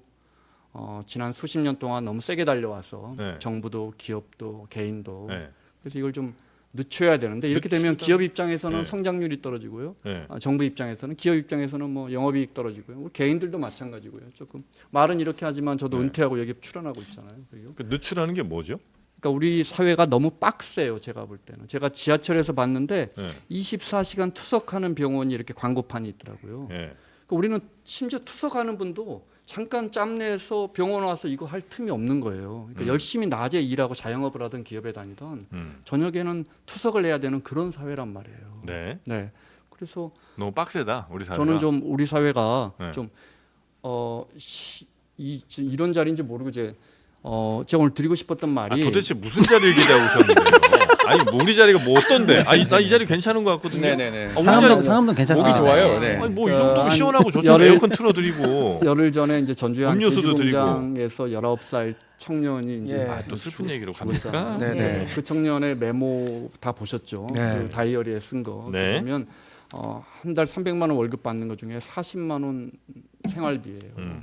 지난 수십 년 동안 너무 세게 달려와서 네. 정부도 기업도 개인도 네. 그래서 이걸 좀 늦춰야 되는데 이렇게 되면 늦추다. 기업 입장에서는 네. 성장률이 떨어지고요. 네. 정부 입장에서는 기업 입장에서는 뭐 영업이익 떨어지고요. 우리 개인들도 마찬가지고요. 조금 말은 이렇게 하지만 저도 네. 은퇴하고 여기 출연하고 있잖아요. 그리고 그 늦추라는 게 뭐죠? 그러니까 우리 사회가 너무 빡세요. 제가 볼 때는 제가 지하철에서 봤는데 네. 24시간 투석하는 병원이 이렇게 광고판이 있더라고요. 네. 그러니까 우리는 심지어 투석하는 분도 잠깐 짬내서 병원 와서 이거 할 틈이 없는 거예요. 그러니까 열심히 낮에 일하고 자영업을 하던 기업에 다니던 저녁에는 투석을 해야 되는 그런 사회란 말이에요. 네. 네. 그래서 너무 빡세다 우리 사회가. 저는 좀 우리 사회가 네. 좀 이런 자리인지 모르고 제가 오늘 드리고 싶었던 말이 도대체 무슨 자리를 기대하고 오셨는데요? 아니 뭐 우리 자리가 뭐 어떤데? 아니 나 이 자리 괜찮은 것 같거든요. 네네네. 우리 상암동 자리- 상암동 괜찮습니다. 목이 좋아요. 네. 네. 아니 뭐 이 그 정도면 한 시원하고 좋죠. 열흘- 에어컨 틀어드리고. 열흘 전에 이제 전주의 한 음료수도 돼지공장에서 19살 청년이 이제 예. 아, 또 슬픈 얘기로 죽었잖아요. 갑니까? 네네. 그 청년의 메모 다 보셨죠? 네. 그 다이어리에 쓴 거. 네. 보면 한 달 300만 원 월급 받는 것 중에 40만 원 생활비예요.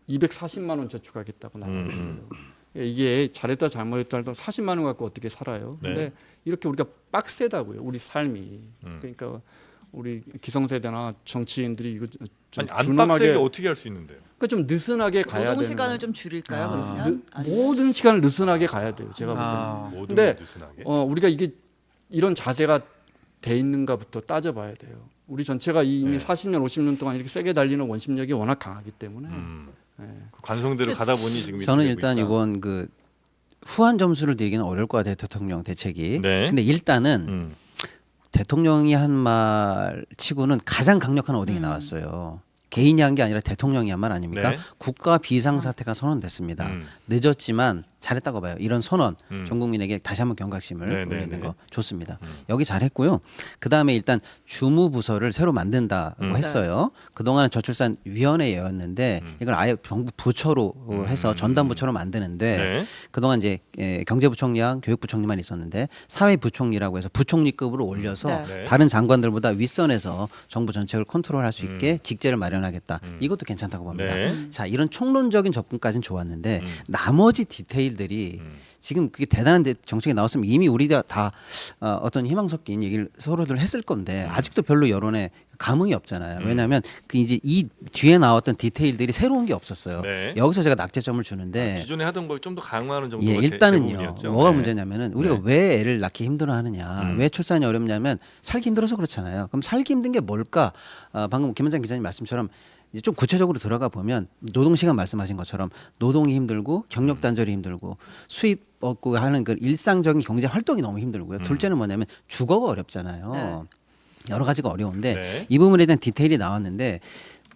240만 원 저축하겠다고 나와 있어요. 이게 잘했다 잘못했다 40만 원 갖고 어떻게 살아요? 근데 네. 이렇게 우리가 빡세다고요. 우리 삶이. 그러니까 우리 기성세대나 정치인들이 이거 좀 아니 안 빡세게 준엄하게 어떻게 할 수 있는데요? 그러니까 좀 느슨하게 가야 노동 되는 시간을 거예요. 좀 줄일까요? 그러면 아니면- 모든 시간을 느슨하게 가야 돼요. 제가 볼 때는. 아, 모든 근데 걸 느슨하게. 우리가 이게 이런 자세가 돼 있는가부터 따져봐야 돼요. 우리 전체가 이미 네. 40년, 50년 동안 이렇게 세게 달리는 원심력이 워낙 강하기 때문에 그 관성대로 가다 보니 지금 저는 이렇게 일단 되고 있다. 이번 그 후한 점수를 드리기는 어려울 것 같아요. 대통령 대책이. 네. 근데 일단은 음. 대통령이 한 말 치고는 가장 강력한 워딩이 나왔어요. 개인이 한 게 아니라 대통령이 한 말 아닙니까? 네. 국가 비상사태가 선언됐습니다. 음. 늦었지만 잘했다고 봐요. 이런 선언 전 국민에게 다시 한번 경각심을 네, 네, 울리는 네. 거 좋습니다. 여기 잘했고요. 그 다음에 일단 주무부서를 새로 만든다고 했어요. 그동안은 저출산위원회였는데 이걸 아예 정부 부처로 해서 전담부처로 만드는데 네. 그동안 이제 경제부총리랑 교육부총리만 있었는데 사회부총리라고 해서 부총리급으로 올려서 네. 네. 다른 장관들보다 윗선에서 정부 정책을 컨트롤할 수 있게 직제를 마련하겠다. 이것도 괜찮다고 봅니다. 네. 자, 이런 총론적인 접근까지는 좋았는데 나머지 디테일들이 지금 그게 대단한 정책이 나왔으면 이미 우리가 다 어떤 희망 섞인 얘기를 서로들 했을 건데 아직도 별로 여론에 감흥이 없잖아요. 왜냐하면 그 이제 이 뒤에 나왔던 디테일들이 새로운 게 없었어요. 네. 여기서 제가 낙제점을 주는데 기존에 하던 걸 좀 더 강화하는 정도가 예, 일단은요. 대부분이었죠. 뭐가 네. 문제냐면은 우리가 네. 왜 애를 낳기 힘들어하느냐, 왜 출산이 어렵냐면 살기 힘들어서 그렇잖아요. 그럼 살기 힘든 게 뭘까? 방금 김원장 기자님 말씀처럼 이제 좀 구체적으로 들어가 보면 노동 시간 말씀하신 것처럼 노동이 힘들고 경력 단절이 힘들고 수입 얻고 하는 그 일상적인 경제 활동이 너무 힘들고요. 둘째는 뭐냐면 주거가 어렵잖아요. 네. 여러 가지가 어려운데 네. 이 부분에 대한 디테일이 나왔는데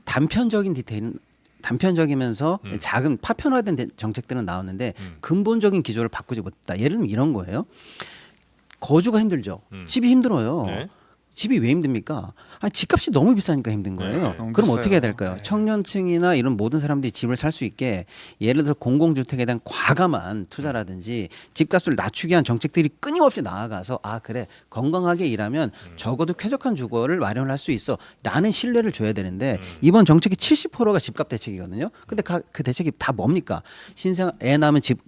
단편적인 디테일은 단편적이면서 작은 파편화된 정책들은 나왔는데 근본적인 기조를 바꾸지 못했다. 예를 들면 이런 거예요. 거주가 힘들죠. 집이 힘들어요. 네. 집이 왜 힘듭니까? 집값이 너무 비싸니까 힘든 거예요. 네. 너무 그럼 비싸요. 어떻게 해야 될까요? 네. 청년층이나 이런 모든 사람들이 집을 살 수 있게 예를 들어서 공공주택에 대한 과감한 투자라든지 집값을 낮추기 위한 정책들이 끊임없이 나아가서 그래 건강하게 일하면 적어도 쾌적한 주거를 마련할 수 있어 라는 신뢰를 줘야 되는데 이번 정책이 70%가 집값 대책이거든요. 근데 그 대책이 다 뭡니까? 신생 애 낳으면 집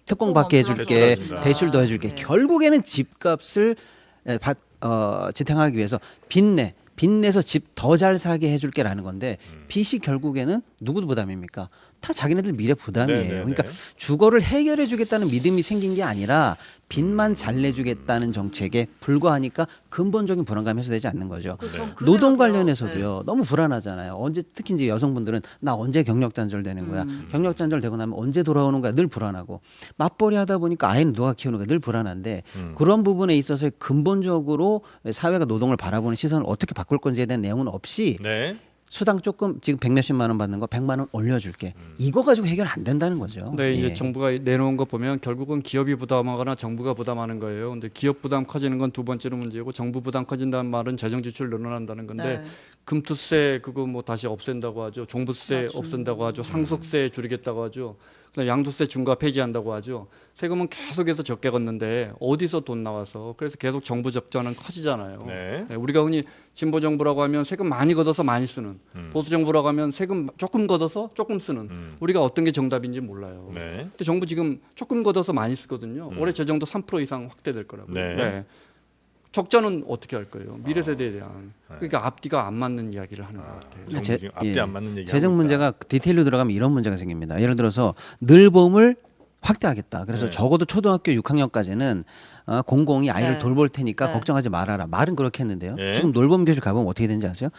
특공 받게 해줄게, 대출 대출도 해줄게. 네. 결국에는 집값을 지탱하기 위해서 빚내서 집 더 잘 사게 해줄게라는 건데 빚이 결국에는 누구 부담입니까? 다 자기네들 미래 부담이에요. 네, 네, 그러니까 네. 주거를 해결해주겠다는 믿음이 생긴 게 아니라 빚만 잘 내주겠다는 정책에 불과하니까 근본적인 불안감이 해소되지 않는 거죠. 전 그 노동 생각이요. 관련해서도요. 너무 불안하잖아요. 언제 특히 이제 여성분들은 나 언제 경력 단절 되는 거야. 경력 단절 되고 나면 언제 돌아오는 거야. 늘 불안하고 맞벌이 하다 보니까 아이는 누가 키우는 거야. 늘 불안한데 그런 부분에 있어서 근본적으로 사회가 노동을 바라보는 시선을 어떻게 바꿀 건지에 대한 내용은 없이 네. 수당 조금 지금 100몇십만 원 받는 거 100만 원 올려줄게. 이거 가지고 해결 안 된다는 거죠. 네, 이제 예. 정부가 내놓은 거 보면 결국은 기업이 부담하거나 정부가 부담하는 거예요. 근데 기업 부담 커지는 건 두 번째로 문제고 정부 부담 커진다는 말은 재정 지출 늘어난다는 건데 네. 금투세 그거 뭐 다시 없앤다고 하죠. 종부세 맞습니다. 없앤다고 하죠. 상속세 줄이겠다고 하죠. 그다음 양도세 중과 폐지한다고 하죠. 세금은 계속해서 적게 걷는데 어디서 돈 나와서 그래서 계속 정부 적자는 커지잖아요. 네. 네, 우리가 흔히 진보 정부라고 하면 세금 많이 걷어서 많이 쓰는 보수 정부라고 하면 세금 조금 걷어서 조금 쓰는 우리가 어떤 게 정답인지 몰라요. 네. 근데 정부 지금 조금 걷어서 많이 쓰거든요. 올해 재정도 3% 이상 확대될 거라고요. 네. 적자는 어떻게 할 거예요? 미래 세대에 대한. 그러니까 앞뒤가 안 맞는 이야기를 하는 것 같아요. 정부 지금 앞뒤 안 맞는 얘기. 재정 문제가 디테일로 들어가면 이런 문제가 생깁니다. 예를 들어서 늘봄을 확대하겠다. 그래서 네. 적어도 초등학교 6학년까지는 공공이 아이를 네. 돌볼 테니까 네. 걱정하지 말아라. 말은 그렇게 했는데요. 네. 지금 놀봄 교실 가보면 어떻게 되는지 아세요?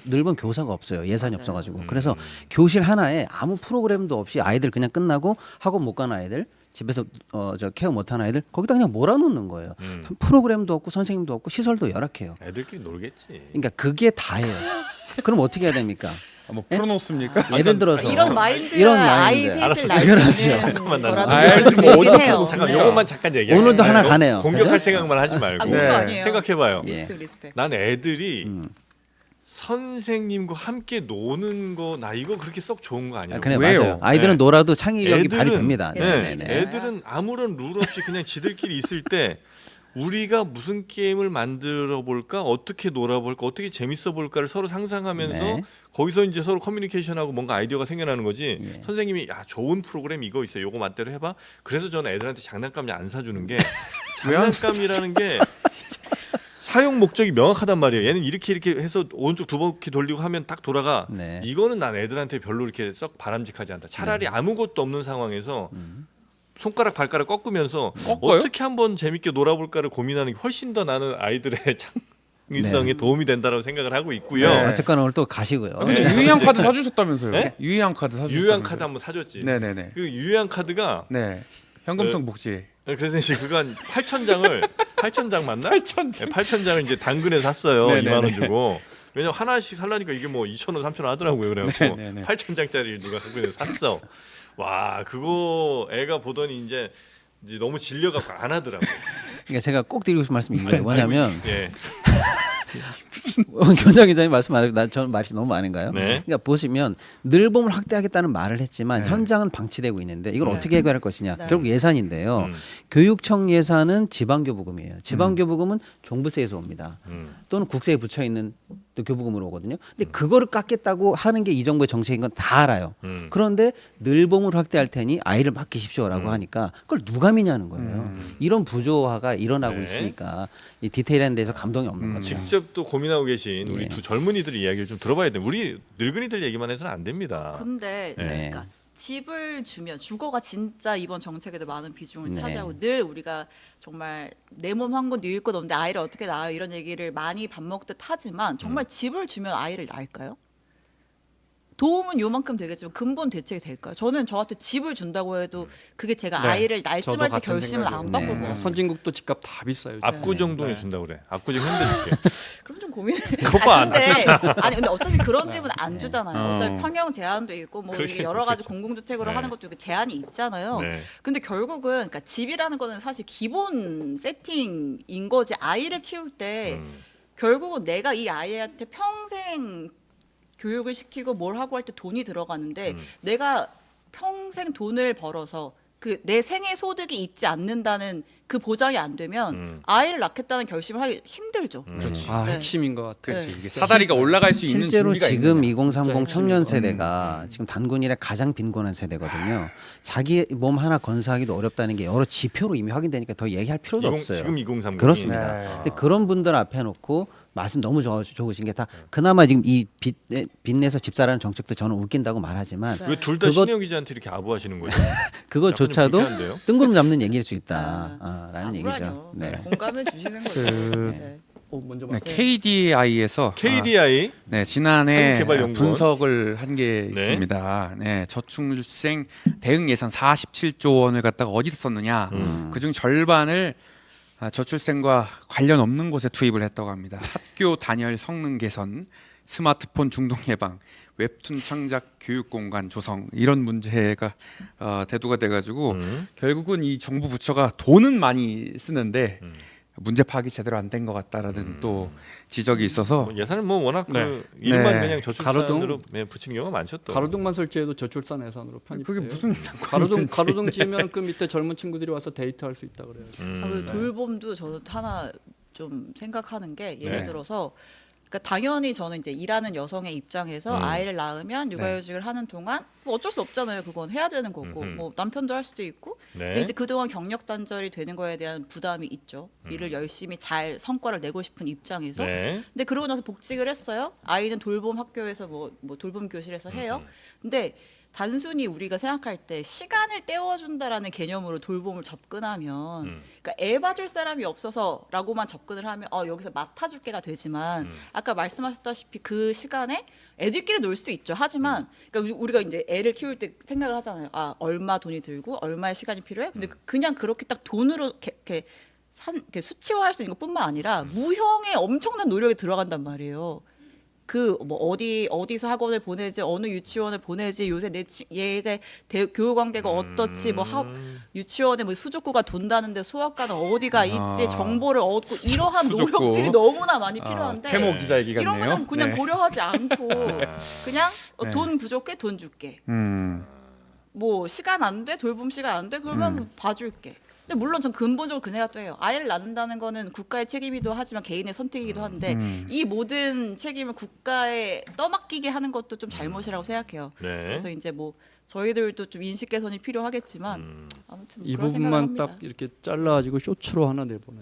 늘봄 교사가 없어요. 예산이 맞아요. 없어가지고. 그래서 교실 하나에 아무 프로그램도 없이 아이들 그냥 끝나고 학원 못 가는 아이들 집에서 케어 못하는 아이들 거기다 그냥 몰아놓는 거예요. 프로그램도 없고 선생님도 없고 시설도 열악해요. 애들끼리 놀겠지. 그러니까 그게 다예요. 그럼 어떻게 해야 됩니까? 뭐 풀어놓습니까? 예를 들어서 이런 마인드야 이런 아이 마인드. 셋을 알았어. 낳을 수 있는 잠깐만, 나는 거라도 알지, 뭐 얘기는 어떻게 해요. 뭐 잠깐 그래요. 요것만 잠깐 얘기해. 오늘도 하나 가네요. 공격할 그죠? 생각만 하지 말고 공격 아니에요. 생각해봐요. 예. 리스펙 리스펙. 난 애들이 선생님과 함께 노는 거 나 이거 그렇게 썩 좋은 거 아니에요. 그래 왜요? 맞아요. 아이들은 네. 놀아도 창의력이 발휘됩니다. 네. 네네네. 애들은 아무런 룰 없이 그냥 지들끼리 있을 때 우리가 무슨 게임을 만들어 볼까, 어떻게 놀아볼까, 어떻게 재밌어 볼까를 서로 상상하면서 네. 거기서 이제 서로 커뮤니케이션하고 뭔가 아이디어가 생겨나는 거지. 예. 선생님이 야 좋은 프로그램 이거 있어, 요거 맛대로 해봐. 그래서 저는 애들한테 장난감 안 사주는 게 장난감이라는 게 사용 목적이 명확하단 말이에요. 얘는 이렇게 해서 오른쪽 두 바퀴 돌리고 하면 딱 돌아가. 네. 이거는 난 애들한테 별로 이렇게 썩 바람직하지 않다. 차라리 아무것도 없는 상황에서 손가락 발가락 꺾으면서 꺾어요? 어떻게 한번 재밌게 놀아볼까를 고민하는 게 훨씬 더 나는 아이들의 창의성에 도움이 된다고 생각을 하고 있고요. 네. 어쨌거나 오늘 또 가시고요. 근데 유의한 카드 사주셨다면서요? 네? 유의한 카드 사주셨다면서요? 유효한 카드 한번 사줬지. 네네네. 그 유효한 카드가 네. 현금성 복지. 그래서 이제 그거 한 8,000장 맞나? 8,000장을 이제 당근에 샀어요. 네네네. 2만 원 주고. 왜냐면 하나씩 살라니까 이게 뭐 2,000원, 3,000원 하더라고요. 그래갖고 네네네. 8,000장짜리를 누가 당근에 샀어. 와, 그거 애가 보더니 이제 너무 질려갖고 안 하더라고. 그러니까 제가 꼭 드리고 싶은 말씀이 이거예요. 뭐냐면 예. 무슨 교장 기자님 말씀 안 해도 저는 말이 너무 많은가요? 네. 그러니까 보시면 늘봄을 확대하겠다는 말을 했지만 네. 현장은 방치되고 있는데 이걸 네. 어떻게 해결할 것이냐? 네. 결국 예산인데요. 음. 교육청 예산은 지방교부금이에요. 지방교부금은 종부세에서 옵니다. 또는 국세에 붙여 있는 또 교부금으로 오거든요. 근데 그거를 깎겠다고 하는 게 이 정부의 정책인 건 다 알아요. 그런데 늘봄을 확대할 테니 아이를 맡기십시오라고 하니까 그걸 누가 미냐는 거예요. 이런 부조화가 일어나고 네. 있으니까 이 디테일한 데서 감동이 없는 거죠. 직접 또 고민하고 계신 우리 예. 두 젊은이들 이야기를 좀 들어봐야 돼요. 우리 늙은이들 얘기만 해서는 안 됩니다. 근데 네. 그러니까 집을 주면 주거가 진짜 이번 정책에도 많은 비중을 네. 차지하고 늘 우리가 정말 내 몸 한 곳 뉘을 것 없는데 아이를 어떻게 낳아요 이런 얘기를 많이 밥 먹듯 하지만 정말 집을 주면 아이를 낳을까요? 도움은 요만큼 되겠지만 근본 대책이 될까요? 저는 저한테 집을 준다고 해도 그게 제가 네. 아이를 낳을지 저도 말지 같은 결심을 안 생각이에요. 바꿀 네. 것 같아요. 선진국도 집값 다 비싸요. 지금. 압구정동에 네. 준다 그래. 압구정 현대줄게. 그럼 좀 고민을. 그거 봐, 근데 어차피 그런 집은 안 주잖아요. 어차피 어. 평형 제한도 있고 뭐 그렇겠죠, 이게 여러 가지 그렇겠죠. 공공주택으로 네. 하는 것도 이렇게 제한이 있잖아요. 네. 근데 결국은 그러니까 집이라는 거는 사실 기본 세팅인 거지. 아이를 키울 때 결국은 내가 이 아이한테 평생 교육을 시키고 뭘 하고 할 때 돈이 들어가는데 내가 평생 돈을 벌어서 그 내 생애 소득이 있지 않는다는 그 보장이 안 되면 아이를 낳겠다는 결심을 하기 힘들죠. 그렇지. 아, 네. 핵심인 것 같아요. 그렇지. 네. 이게 사다리가 올라갈 수 있는 실제로 준비가 지금 있느냐. 2030 진짜 청년 핵심이죠. 세대가 지금 단군일에 가장 빈곤한 세대거든요. 자기 몸 하나 건사하기도 어렵다는 게 여러 지표로 이미 확인되니까 더 얘기할 필요도 없어요. 지금 2030. 그렇습니다. 네. 근데 그런 분들 앞에 놓고 말씀 너무 좋으신 게 다 그나마 지금 이 빚내서 집사라는 정책도 저는 웃긴다고 말하지만 네. 왜 둘 다 그것- 신영 기자한테 이렇게 아부하시는 거예요? 그것조차도 약간 좀 불쾌한데요? 뜬구름 잡는 얘기일 수 있다라는 얘기죠. 아무라뇨. 네. 공감해 주시는 거죠. 그- 네. 먼저 네, KDI에서 KDI 네, 지난해 한국개발연구원. 분석을 한 게 네. 있습니다. 네, 저출생 대응 예산 47조 원을 갖다가 어디서 썼느냐? 그중 절반을 저출생과 관련 없는 곳에 투입을 했다고 합니다. 학교 단열 성능 개선, 스마트폰 중독 예방, 웹툰 창작 교육 공간 조성 이런 문제가 대두가 돼가지고 결국은 이 정부 부처가 돈은 많이 쓰는데 문제 파악이 제대로 안 된 것 같다라는 또 지적이 있어서 예산은 뭐 워낙 네. 그 일만 네. 그냥 저출산으로 가로등? 네, 붙이는 경우가 많죠 또. 가로등만 설치해도 저출산 예산으로 편입돼요. 그게 무슨 가로등 지으면 그 밑에 젊은 친구들이 와서 데이트할 수 있다 그래요. 그 돌봄도 저는 하나 좀 생각하는 게 예를 네. 들어서 그러니까 당연히 저는 이제 일하는 여성의 입장에서 아이를 낳으면 육아휴직을 하는 동안 뭐 어쩔 수 없잖아요. 그건 해야 되는 거고 뭐 남편도 할 수도 있고 근데 네. 이제 그동안 경력 단절이 되는 거에 대한 부담이 있죠. 일을 열심히 잘 성과를 내고 싶은 입장에서 네. 근데 그러고 나서 복직을 했어요. 아이는 돌봄 학교에서 뭐 돌봄 교실에서 해요. 근데 단순히 우리가 생각할 때 시간을 때워준다라는 개념으로 돌봄을 접근하면 그러니까 애 봐줄 사람이 없어서라고만 접근을 하면 여기서 맡아줄게가 되지만 아까 말씀하셨다시피 그 시간에 애들끼리 놀 수도 있죠. 하지만 그러니까 우리가 이제 애를 키울 때 생각을 하잖아요. 얼마 돈이 들고 얼마의 시간이 필요해? 근데 그냥 그렇게 딱 돈으로 이렇게 수치화할 수 있는 것뿐만 아니라 무형의 엄청난 노력이 들어간단 말이에요. 그 뭐 어디서 학원을 보내지 어느 유치원을 보내지 요새 얘의 교육 관계가 어떻지 뭐 유치원에 뭐 수족구가 돈다는데 소아과는 어디가 있지 정보를 얻고 이러한 수족구. 노력들이 너무나 많이 필요한데 채모 기자 얘기 같네요. 이런 거는 그냥 네. 고려하지 않고 그냥 네. 돈 부족해 돈 줄게 뭐 시간 안 돼 돌봄 시간 안 돼 그러면 봐줄게. 근데 물론 전 근본적으로 그 생각도 해요. 아이를 낳는다는 거는 국가의 책임이기도 하지만 개인의 선택이기도 한데 이 모든 책임을 국가에 떠맡기게 하는 것도 좀 잘못이라고 생각해요. 네. 그래서 이제 뭐 저희들도 좀 인식 개선이 필요하겠지만 아무튼 이 그런 생각을 부분만 합니다. 딱 이렇게 잘라가지고 쇼츠로 하나 내보내.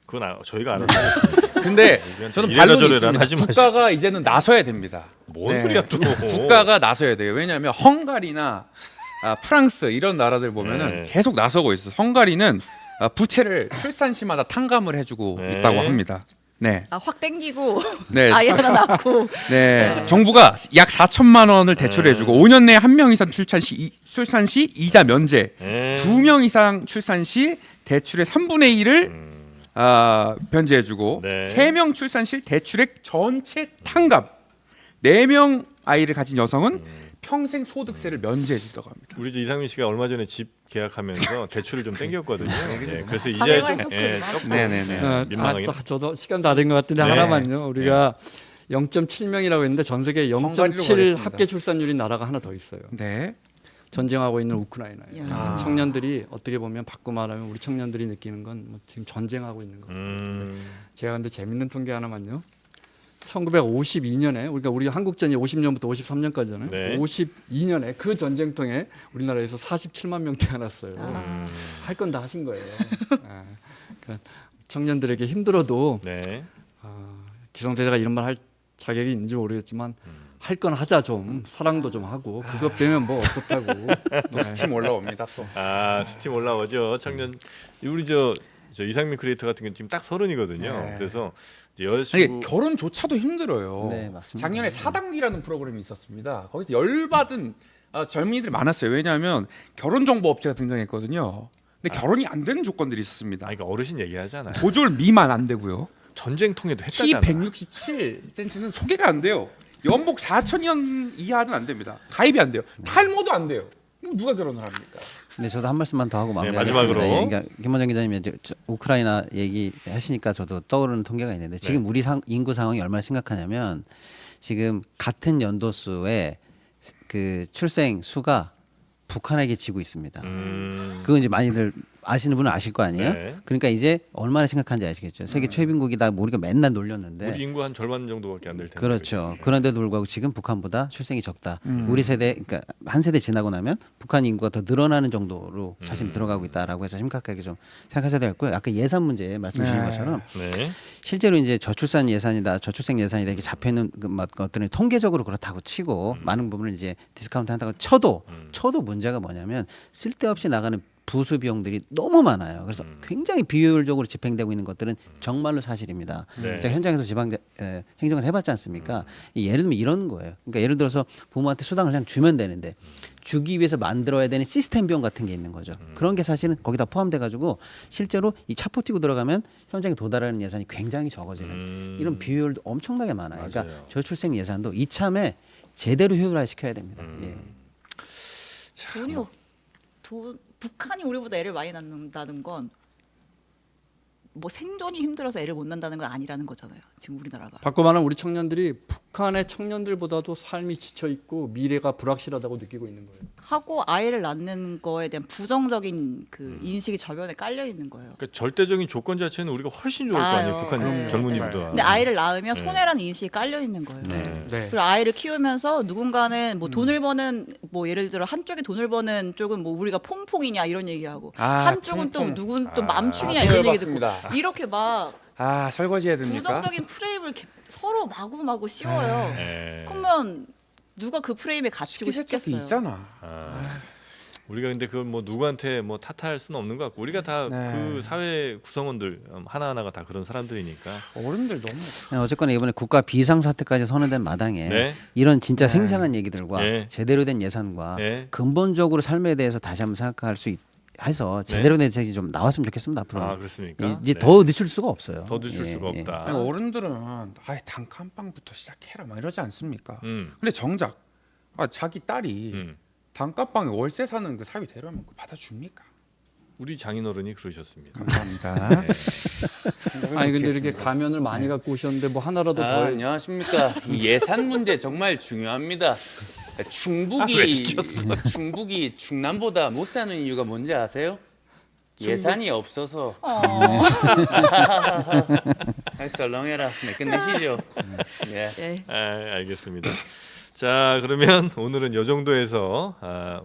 그건 저희가 알아서 하겠습니다. 근데 저는 이래라 반론이 저래라 있습니다. 하지 마시고. 국가가 이제는 나서야 됩니다. 뭔 소리야 또. 국가가 나서야 돼요. 왜냐하면 헝가리나 프랑스 이런 나라들 보면은 네. 계속 나서고 있어. 헝가리는 부채를 출산 시마다 탕감을 해주고 네. 있다고 합니다. 네, 확 땡기고 네, 아이 하나 낳고 네. 정부가 약 4천만 원을 대출해주고 5년 내에 한 명 이상 출산 시 이자 면제, 네. 2명 이상 출산 시 대출의 3분의 1을 변제해주고 네. 3명 출산 시 대출액 전체 탕감, 4명 아이를 가진 여성은 평생 소득세를 면제해준다고 합니다. 우리 이상민 씨가 얼마 전에 집 계약하면서 대출을 좀 땡겼거든요. 예, 그래서 이제 사생활 좀 토크를 조금 네네네. 민망하긴. 저도 시간 다 된 것 같은데 네. 하나만요. 우리가 0.7명이라고 했는데 전 세계 헝가리로 0.7 가겠습니다. 합계 출산율인 나라가 하나 더 있어요. 네. 전쟁하고 있는 우크라이나예요. 야. 청년들이 어떻게 보면 바꿔 말하면 우리 청년들이 느끼는 건뭐 지금 전쟁하고 있는 거예요. 제가 근데 재밌는 통계 하나만요. 1952년에 우리 한국전이 50년부터 53년까지잖아요. 네. 52년에 그 전쟁통에 우리나라에서 47만 명 태어났어요. 아. 할 건 다 하신 거예요. 그러니까 청년들에게 힘들어도 네. 기성세대가 이런 말 할 자격이 있는지 모르겠지만 할 건 하자 좀 사랑도 좀 하고 그것 빼면 뭐 어떻다고. 또 스팀 올라옵니다 또. 스팀 올라오죠. 청년 우리 저 이상민 크리에이터 같은 경우는 지금 딱 30이거든요. 네. 그래서 이제 아니, 여자친구 결혼조차도 힘들어요. 네, 맞습니다. 작년에 사당기라는 프로그램이 있었습니다. 거기서 열받은 젊은이들이 많았어요. 왜냐하면 결혼 정보 업체가 등장했거든요. 근데 결혼이 안 되는 조건들이 있었습니다. 그러니까 어르신 얘기하잖아요. 고졸 미만 안 되고요. 전쟁통에도 키 했다잖아. 167cm는 소개가 안 돼요. 연봉 4천년 이하는 안 됩니다. 가입이 안 돼요. 탈모도 안 돼요. 그럼 누가 결혼을 합니까? 네, 저도 한 말씀만 더 하고 네, 마무리하겠습니다. 마지막으로. 예, 그러니까 김원장 기자님이 이제 우크라이나 얘기하시니까 저도 떠오르는 통계가 있는데 지금 우리 인구 상황이 얼마나 심각하냐면 지금 같은 연도수에 그 출생 수가 북한에게 지고 있습니다. 그거 이제 많이들 아시는 분은 아실 거 아니에요? 네. 그러니까 이제 얼마나 심각한지 아시겠죠. 세계 최빈국이다 뭐 우리가 맨날 놀렸는데 우리 인구 한 절반 정도밖에 안 될 텐데. 그렇죠. 그런데도 불구하고 지금 북한보다 출생이 적다. 우리 세대, 그러니까 한 세대 지나고 나면 북한 인구가 더 늘어나는 정도로 자신이 들어가고 있다라고 해서 심각하게 좀 생각하셔야 될 거고요. 아까 예산 문제 말씀 주신 것처럼 네. 실제로 이제 저출산 예산이다, 저출생 예산이다 이렇게 잡혀 있는 것들은 통계적으로 그렇다고 치고 많은 부분을 이제 디스카운트 한다고 쳐도 문제가 뭐냐면 쓸데없이 나가는 부수 비용들이 너무 많아요. 그래서 굉장히 비효율적으로 집행되고 있는 것들은 정말로 사실입니다. 네. 제가 현장에서 지방 행정을 해봤지 않습니까? 예를 들면 이런 거예요. 그러니까 예를 들어서 부모한테 수당을 그냥 주면 되는데 주기 위해서 만들어야 되는 시스템 비용 같은 게 있는 거죠. 그런 게 사실은 거기다 포함돼 가지고 실제로 이 차포 띄고 들어가면 현장에 도달하는 예산이 굉장히 적어지는 이런 비효율도 엄청나게 많아요. 그러니까 맞아요. 저출생 예산도 이참에 제대로 효율화 시켜야 됩니다. 예. 돈이 북한이 우리보다 애를 많이 낳는다는 건 뭐 생존이 힘들어서 애를 못 낳는다는 건 아니라는 거잖아요. 지금 우리나라가. 바꿔 말하면 우리 청년들이 북한의 청년들보다도 삶이 지쳐 있고 미래가 불확실하다고 느끼고 있는 거예요. 하고 아이를 낳는 거에 대한 부정적인 그 인식이 저변에 깔려 있는 거예요. 그러니까 절대적인 조건 자체는 우리가 훨씬 좋을 거 아니에요. 아유, 북한 네. 젊은이보다. 근데 아이를 낳으면 손해라는 인식이 깔려 있는 거예요. 네. 네. 그리고 아이를 키우면서 누군가는 뭐 돈을 버는 뭐 예를 들어 한쪽이 돈을 버는 쪽은 뭐 우리가 퐁퐁이냐 이런 얘기하고 한쪽은 또 퐁퐁. 누군 또 맘충이냐 이런 얘기 듣고 이렇게 막 설거지 해야 됩니까? 부정적인 프레임을 이렇게 서로 마구마구 씌워요. 네. 그러면 누가 그 프레임에 갇히고 식기세척기 싶겠어요. 있잖아. 우리가 근데 그 뭐 누구한테 뭐 탓할 수는 없는 것 같고 우리가 다 그 네. 사회 구성원들 하나하나가 다 그런 사람들이니까. 어른들 너무 어쨌거나 이번에 국가 비상사태까지 선언된 마당에 네. 이런 진짜 생생한 얘기들과 네. 제대로 된 예산과 네. 근본적으로 삶에 대해서 다시 한번 생각할 수 해서 제대로 된 대책이 좀 나왔으면 좋겠습니다. 앞으로 아 그렇습니까? 이제 네. 더 늦출 수가 없어요. 더 늦출 예, 수가 예. 없다. 아니, 어른들은 아예 단칸방부터 시작해라 막 이러지 않습니까? 근데 정작 자기 딸이 단칸방에 월세 사는 그 사위 데려오면 그거 받아줍니까? 우리 장인어른이 그러셨습니다. 감사합니다. 아니 근데 이렇게 가면을 많이 갖고 오셨는데 뭐 하나라도 더 안녕하십니까. 이 예산 문제 정말 중요합니다. 충북이 충남보다 못 사는 이유가 뭔지 아세요? 예산이 없어서. 썰렁해라. 네, 끝내시죠. 예. 예. 알겠습니다. 자 그러면 오늘은 이 정도에서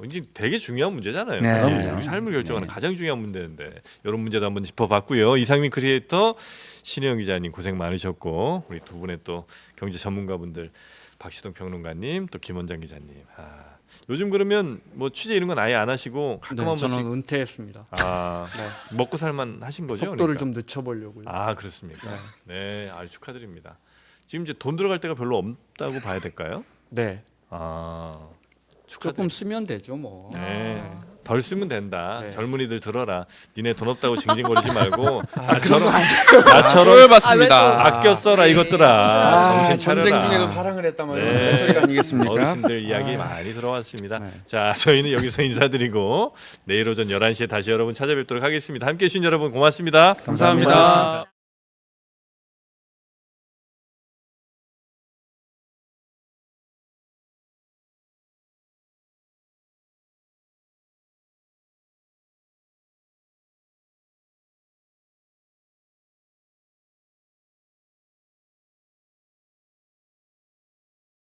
이제 되게 중요한 문제잖아요. 네. 사실 그럼요. 우리 삶을 결정하는 가장 중요한 문제인데 이런 문제도 한번 짚어봤고요. 이상민 크리에이터, 신혜영 기자님 고생 많으셨고 우리 두 분의 또 경제 전문가분들 박시동 평론가님 또 김원장 기자님. 요즘 그러면 뭐 취재 이런 건 아예 안 하시고 가끔 한 번씩 저는 은퇴했습니다. 먹고 살만 하신 거죠? 속도를 그러니까? 좀 늦춰보려고요. 그렇습니까? 네, 아주 축하드립니다. 지금 이제 돈 들어갈 데가 별로 없다고 봐야 될까요? 네. 축하드립니다. 조금 쓰면 되죠 뭐. 네. 덜 쓰면 된다. 네. 젊은이들 들어라. 니네 돈 없다고 징징거리지 말고 그런 거 나처럼 해봤습니다. 아껴 써라 이것들아. 정신 차려라. 전쟁 중에도 사랑을 했단 말이에요. 네. 개소리가 아니겠습니까? 어르신들 이야기 많이 들어왔습니다. 네. 자, 저희는 여기서 인사드리고 내일 오전 11시에 다시 여러분 찾아뵙도록 하겠습니다. 함께해 주신 여러분 고맙습니다. 감사합니다.